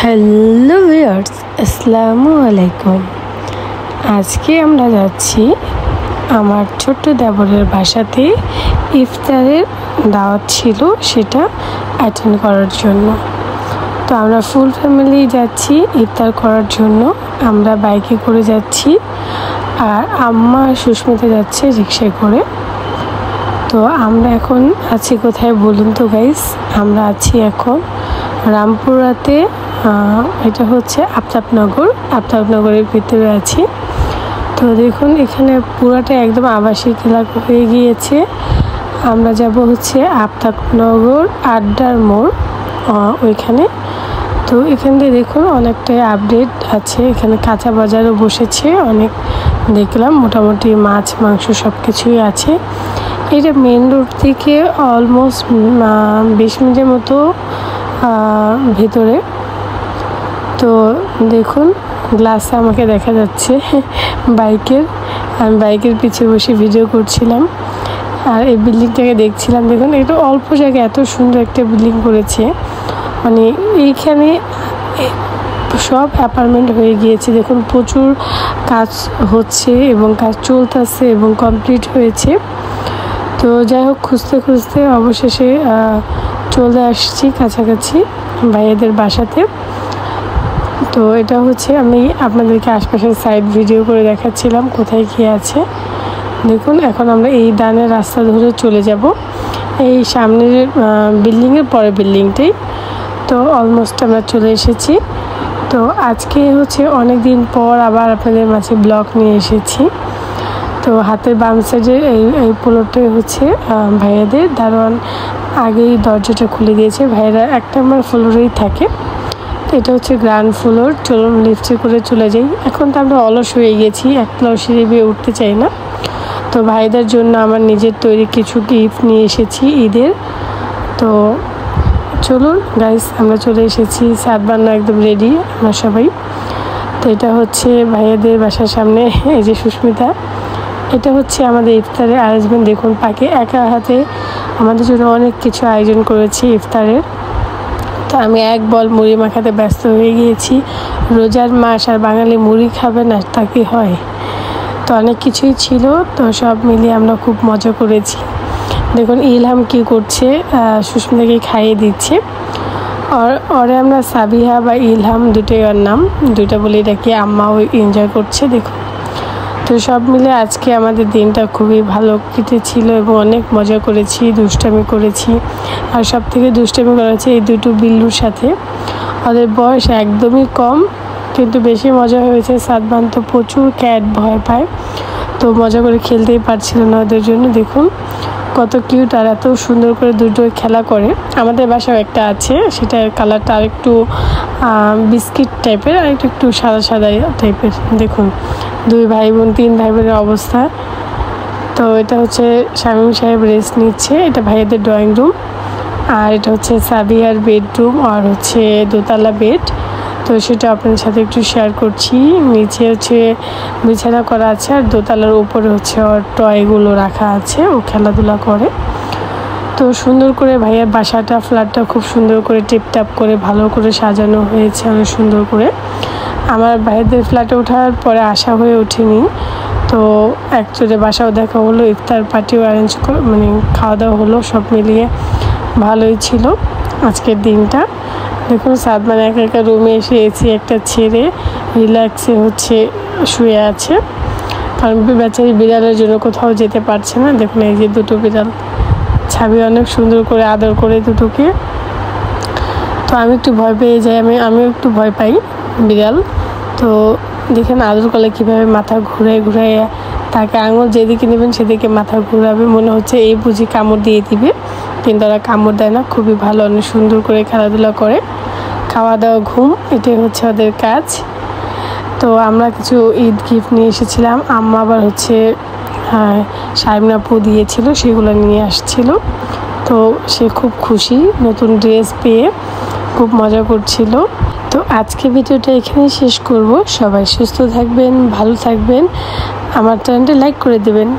Hello viewers, আসসালামু আলাইকুম। আজকে আমরা যাচ্ছি আমার ছোট্ট দেবরের বাসাতে। ইফতারের দাওয়াত ছিল, সেটা অ্যাটেন্ড করার জন্য। তো আমরা ফুল ফ্যামিলি যাচ্ছি ইফতার করার জন্য। আমরা বাইকে করে যাচ্ছি আর আম্মা সুস্মিতা যাচ্ছে রিক্সায় করে। তো আমরা এখন আছি কোথায় বলুন তো গাইস? আমরা আছি এখন রামপুরাতে। এটা হচ্ছে আফতাবনগরের ভিতরে আছি। তো দেখুন এখানে পুরাটা একদম আবাসিক এলাকা হয়ে গিয়েছে। আমরা যাব হচ্ছে আফতাবনগর আড্ডার মোড় ওইখানে। তো এখান দিয়ে দেখুন অনেকটাই আপডেট আছে। এখানে কাঁচা বাজারও বসেছে অনেক, দেখলাম মোটামুটি মাছ মাংস সব কিছুই আছে। এটা মেন রোড থেকে অলমোস্ট 20 মিনিটের মতো ভেতরে। তো দেখুন গ্লাসে আমাকে দেখা যাচ্ছে বাইকের, আমি বাইকের পিছিয়ে বসে ভিডিও করছিলাম আর এই বিল্ডিংটাকে দেখছিলাম। দেখুন এটা অল্প জায়গায় এত সুন্দর একটা বিল্ডিং করেছে, মানে এইখানে সব অ্যাপার্টমেন্ট হয়ে গিয়েছে। দেখুন প্রচুর কাজ হচ্ছে এবং কাজ চলতেছে এবং কমপ্লিট হয়েছে। তো যাই হোক, খুঁজতে খুঁজতে অবশেষে চলে আসছি কাছাকাছি ভাইয়াদের বাসাতে। তো এটা হচ্ছে আমি আপনাদেরকে আশপাশের সাইড ভিডিও করে দেখাচ্ছিলাম কোথায় কী আছে। দেখুন এখন আমরা এই ডানের রাস্তা ধরে চলে যাব এই সামনের বিল্ডিংয়ের পরে বিল্ডিংটাই। তো অলমোস্ট আমরা চলে এসেছি। তো আজকে হচ্ছে অনেক দিন পর আবার আপনাদের মাঝে ব্লগ নিয়ে এসেছি। তো হাতের বাম সাইডের এই পোলোটাই হচ্ছে ভাইয়াদের। দারোয়ান আগেই দরজাটা খুলে দিয়েছে। ভাইয়েরা 1 নম্বর ফ্লোরেই থাকে। তো এটা হচ্ছে গ্রাউন্ড ফ্লোর। চলুন লিফটে করে চলে যাই। এখন তো আমরা অলস হয়ে গেছি, একটাও সিঁড়ি বেয়ে উঠতে চাই না। তো ভাইদের জন্য আমার নিজের তৈরি কিছু গিফট নিয়ে এসেছি ঈদের। তো চলুন গাইস, আমরা চলে এসেছি। সাত বান্না একদম রেডি আমরা সবাই। তো এটা হচ্ছে ভাইয়াদের বাসার সামনে, এই যে সুস্মিতা। এটা হচ্ছে আমাদের ইফতারের অ্যারেঞ্জমেন্ট। দেখুন পাকে একা হাতে আমাদের জন্য অনেক কিছু আয়োজন করেছি ইফতারের। তো আমি এক বল মুড়ি মাখাতে ব্যস্ত হয়ে গিয়েছি। রোজার মাস আর বাঙালি মুড়ি খাবে না তা কি হয়? তো অনেক কিছুই ছিল, তো সব মিলিয়ে আমরা খুব মজা করেছি। দেখুন ইলহাম কি করছে, সুস্মিতাকে খাইয়ে দিচ্ছে। ওরে আমরা সাবিহা বা ইলহাম দুটোই ওর নাম, দুইটা বলে ডাকি। আম্মাও এনজয় করছে দেখুন। তো সব মিলে আজকে আমাদের দিনটা খুবই ভালো কেটেছিল এবং অনেক মজা করেছি, দুষ্টামি করেছি। আর সব থেকে দুষ্টামি করেছে এই দুটো বিল্লুর সাথে। ওদের বয়স একদমই কম, কিন্তু বেশি মজা হয়েছে। সাদবান তো প্রচুর ক্যাট ভয় পায়, তো মজা করে খেলতেই পারছিল না ওদের জন্য। দেখুন কত কিউট আর এত সুন্দর করে দুটো খেলা করে। আমাদের বাসায় একটা আছে, সেটার কালারটা আরেকটু বিস্কিট টাইপের, আর একটু সাদা সাদা টাইপের। দেখুন 2 ভাই বোন 3 ভাই বোনের অবস্থা। তো এটা হচ্ছে শামীম সাহেব রেস্ট নিচ্ছে। এটা ভাইয়াদের ড্রয়িং রুম, আর এটা হচ্ছে সাবিয়ার বেডরুম আর হচ্ছে দোতলা বেড। তো সেটা আপনাদের সাথে একটু শেয়ার করছি। নিচে হচ্ছে বিছানা করা আছে আর দোতলার উপরে হচ্ছে ওর টয়গুলো রাখা আছে, ও খেলাধুলা করে। তো সুন্দর করে ভাইয়ার বাসাটা, ফ্ল্যাটটা খুব সুন্দর করে টিপটাপ করে ভালো করে সাজানো হয়েছে অনেক সুন্দর করে। আমার ভাইয়াদের ফ্ল্যাটে ওঠার পরে আশা হয়ে ওঠেনি। তো অ্যাকচুয়ালি বাসাও দেখা হলো, ইফতার পার্টিও অ্যারেঞ্জ করে, মানে খাওয়া দাওয়া হলো। সব মিলিয়ে ভালোই ছিল আজকের দিনটা। দেখুন সাদমান একা একা রুমে এসে এসি একটা ছেড়ে রিল্যাক্সে হচ্ছে শুয়ে আছে, কারণ বেচারি বিড়ালের জন্য কোথাও যেতে পারছে না। দেখুন এই যে দুটো বিড়াল, ছাবি অনেক সুন্দর করে আদর করে দুটোকে। তো আমি একটু ভয় পেয়ে যাই, আমিও একটু ভয় পাই বিড়াল। তো দেখেন আদর করলে কীভাবে মাথা ঘুরায় ঘুরায় তাকে আঙুল যেদিকে নেবেন সেদিকে মাথা ঘুরাবে, মনে হচ্ছে এই বুঝি কামড় দিয়ে দিবে, কিন্তু ওরা কামড় দেয় না। খুবই ভালো, অনেক সুন্দর করে খেলাধুলা করে। খাওয়া দাওয়া ঘুম, এটাই হচ্ছে ওদের কাজ। তো আমরা কিছু ঈদ গিফট নিয়ে এসেছিলাম। আম্মা আবার হচ্ছে শাইমনাপু দিয়েছিল, সেগুলো নিয়ে আসছিল। তো সে খুব খুশি নতুন ড্রেস পেয়ে, খুব মজা করছিল। তো আজকে ভিডিওটা এখানেই শেষ করব। সবাই সুস্থ থাকবেন, ভালো থাকবেন, আমার চ্যানেলটা লাইক করে দেবেন।